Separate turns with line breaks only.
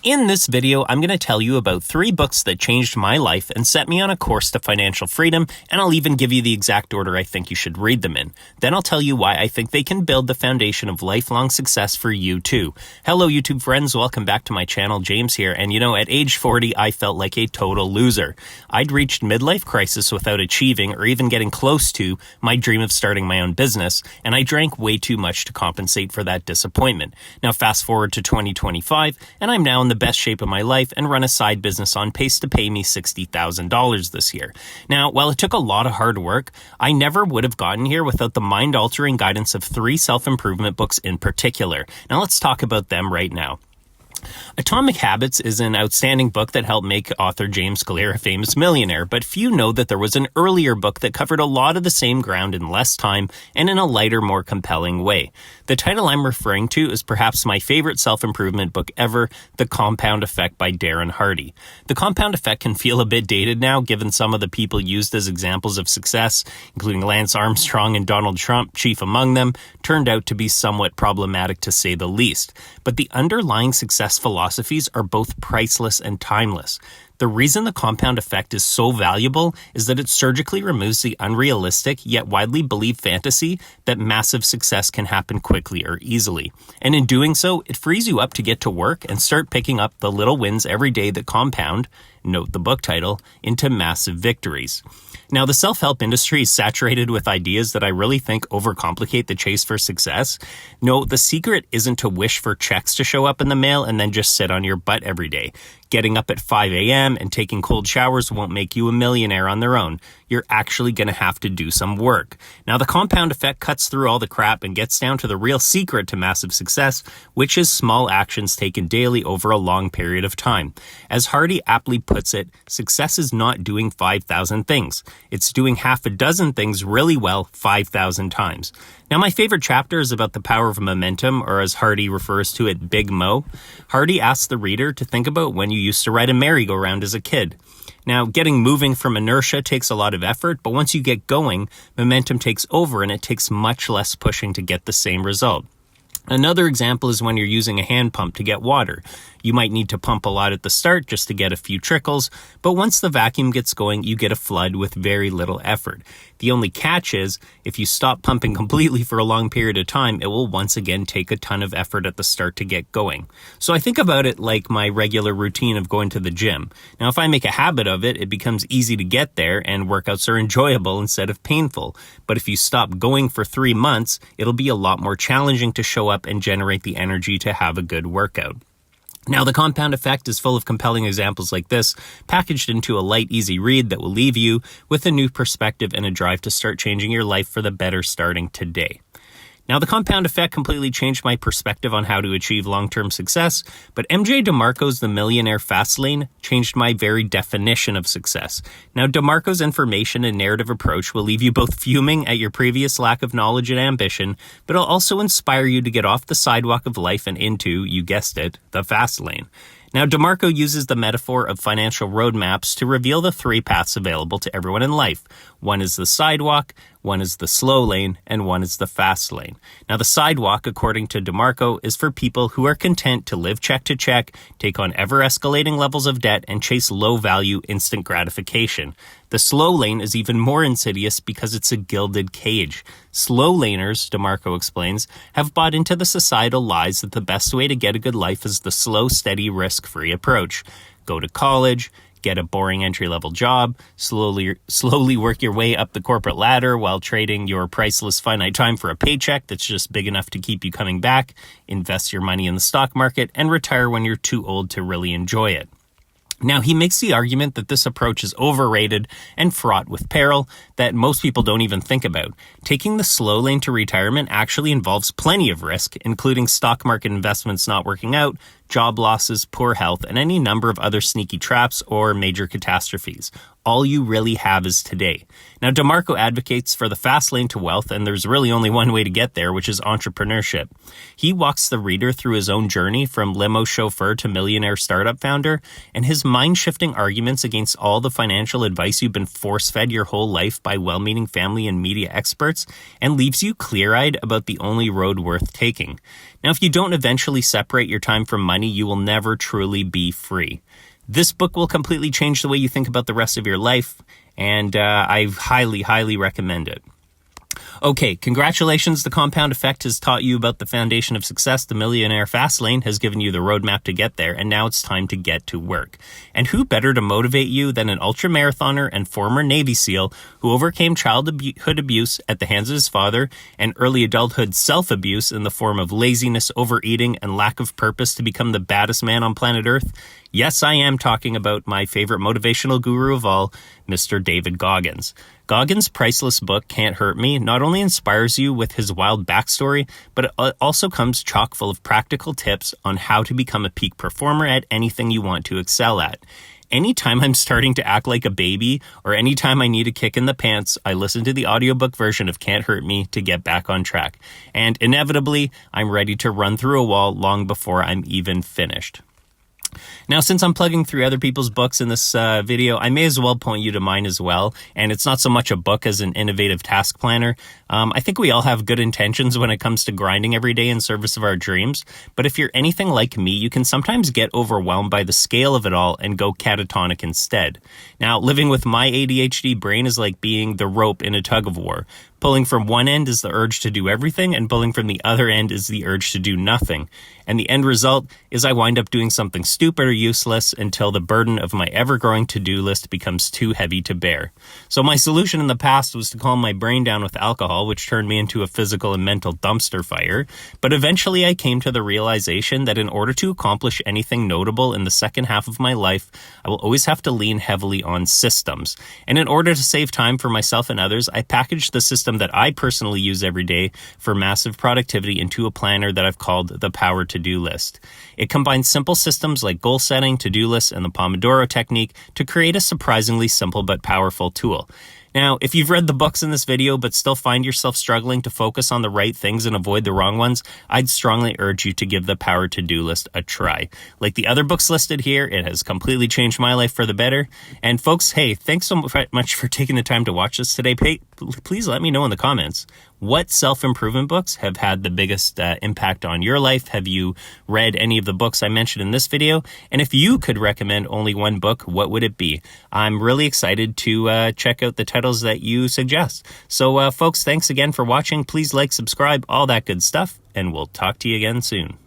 In this video, I'm going to tell you about 3 books that changed my life and set me on a course to financial freedom, and I'll even give you the exact order I think you should read them in. Then I'll tell you why I think they can build the foundation of lifelong success for you too. Hello YouTube friends, welcome back to my channel. James here, and at age 40, I felt like a total loser. I'd reached midlife crisis without achieving or even getting close to my dream of starting my own business, and I drank way too much to compensate for that disappointment. Now fast forward to 2025, and I'm now in the best shape of my life and run a side business on pace to pay me $60,000 this year. Now, while it took a lot of hard work, I never would have gotten here without the mind-altering guidance of 3 self-improvement books in particular. Now let's talk about them right now. Atomic Habits is an outstanding book that helped make author James Clear a famous millionaire, but few know that there was an earlier book that covered a lot of the same ground in less time and in a lighter, more compelling way. The title I'm referring to is perhaps my favorite self-improvement book ever, The Compound Effect by Darren Hardy. The Compound Effect can feel a bit dated now, given some of the people used as examples of success, including Lance Armstrong and Donald Trump, chief among them, turned out to be somewhat problematic to say the least. But the underlying success philosophies are both priceless and timeless. The reason the compound effect is so valuable is that it surgically removes the unrealistic yet widely believed fantasy that massive success can happen quickly or easily. And in doing so, it frees you up to get to work and start picking up the little wins every day that compound, note the book title, into massive victories. Now, the self-help industry is saturated with ideas that I really think overcomplicate the chase for success. No, the secret isn't to wish for checks to show up in the mail and then just sit on your butt every day. Getting up at 5 a.m. and taking cold showers won't make you a millionaire on their own. You're actually going to have to do some work. Now, the compound effect cuts through all the crap and gets down to the real secret to massive success, which is small actions taken daily over a long period of time. As Hardy aptly puts it, success is not doing 5,000 things. It's doing half a dozen things really well 5,000 times. Now, my favorite chapter is about the power of momentum, or as Hardy refers to it, Big Mo. Hardy asks the reader to think about when you used to ride a merry-go-round as a kid. Now, getting moving from inertia takes a lot of effort, but once you get going, momentum takes over and it takes much less pushing to get the same result. Another example is when you're using a hand pump to get water. You might need to pump a lot at the start just to get a few trickles, but once the vacuum gets going, you get a flood with very little effort. The only catch is, if you stop pumping completely for a long period of time, it will once again take a ton of effort at the start to get going. So I think about it like my regular routine of going to the gym. Now, if I make a habit of it, it becomes easy to get there and workouts are enjoyable instead of painful. But if you stop going for 3 months, it'll be a lot more challenging to show up and generate the energy to have a good workout. Now, the compound effect is full of compelling examples like this, packaged into a light, easy read that will leave you with a new perspective and a drive to start changing your life for the better starting today. Now, the compound effect completely changed my perspective on how to achieve long-term success, but MJ DeMarco's The Millionaire Fastlane changed my very definition of success. Now, DeMarco's information and narrative approach will leave you both fuming at your previous lack of knowledge and ambition, but it'll also inspire you to get off the sidewalk of life and into, you guessed it, the fast lane. Now, DeMarco uses the metaphor of financial roadmaps to reveal the 3 paths available to everyone in life. One is the sidewalk, one is the slow lane, and one is the fast lane. Now, the sidewalk, according to DeMarco, is for people who are content to live check to check, take on ever-escalating levels of debt, and chase low-value instant gratification. The slow lane is even more insidious because it's a gilded cage. Slow laners, DeMarco explains, have bought into the societal lies that the best way to get a good life is the slow, steady, risk-free approach. Go to college, get a boring entry-level job, slowly work your way up the corporate ladder while trading your priceless finite time for a paycheck that's just big enough to keep you coming back, invest your money in the stock market, and retire when you're too old to really enjoy it. Now, he makes the argument that this approach is overrated and fraught with peril that most people don't even think about. Taking the slow lane to retirement actually involves plenty of risk, including stock market investments not working out, job losses, poor health, and any number of other sneaky traps or major catastrophes. All you really have is today. Now, DeMarco advocates for the fast lane to wealth, and there's really only one way to get there, which is entrepreneurship. He walks the reader through his own journey from limo chauffeur to millionaire startup founder, and his mind-shifting arguments against all the financial advice you've been force-fed your whole life by well-meaning family and media experts, and leaves you clear-eyed about the only road worth taking. Now, if you don't eventually separate your time from money, you will never truly be free. This book will completely change the way you think about the rest of your life, and I highly, highly recommend it. Okay, congratulations. The Compound Effect has taught you about the foundation of success. The Millionaire Fast Lane has given you the roadmap to get there, and now it's time to get to work. And who better to motivate you than an ultramarathoner and former Navy SEAL who overcame childhood abuse at the hands of his father and early adulthood self-abuse in the form of laziness, overeating, and lack of purpose to become the baddest man on planet Earth? Yes, I am talking about my favorite motivational guru of all, Mr. David Goggins. Goggins' priceless book, Can't Hurt Me, not only inspires you with his wild backstory, but it also comes chock full of practical tips on how to become a peak performer at anything you want to excel at. Anytime I'm starting to act like a baby, or anytime I need a kick in the pants, I listen to the audiobook version of Can't Hurt Me to get back on track. And inevitably, I'm ready to run through a wall long before I'm even finished. Now, since I'm plugging through other people's books in this video, I may as well point you to mine as well. And it's not so much a book as an innovative task planner. I think we all have good intentions when it comes to grinding every day in service of our dreams. But if you're anything like me, you can sometimes get overwhelmed by the scale of it all and go catatonic instead. Now, living with my ADHD brain is like being the rope in a tug of war. Pulling from one end is the urge to do everything, and pulling from the other end is the urge to do nothing. And the end result is I wind up doing something stupid or useless until the burden of my ever-growing to-do list becomes too heavy to bear. So my solution in the past was to calm my brain down with alcohol, which turned me into a physical and mental dumpster fire. But eventually I came to the realization that in order to accomplish anything notable in the second half of my life, I will always have to lean heavily on systems. And in order to save time for myself and others, I packaged the system that I personally use every day for massive productivity into a planner that I've called the Power To-Do List. It combines simple systems like goal setting, to-do lists, and the Pomodoro technique to create a surprisingly simple but powerful tool. Now, if you've read the books in this video but still find yourself struggling to focus on the right things and avoid the wrong ones, I'd strongly urge you to give the Power To-Do List a try. Like the other books listed here, it has completely changed my life for the better. And folks, hey, thanks so much for taking the time to watch this today. Please let me know in the comments, what self-improvement books have had the biggest impact on your life? Have you read any of the books I mentioned in this video? And if you could recommend only one book, what would it be? I'm really excited to check out the titles that you suggest. So folks, thanks again for watching. Please like, subscribe, all that good stuff, and we'll talk to you again soon.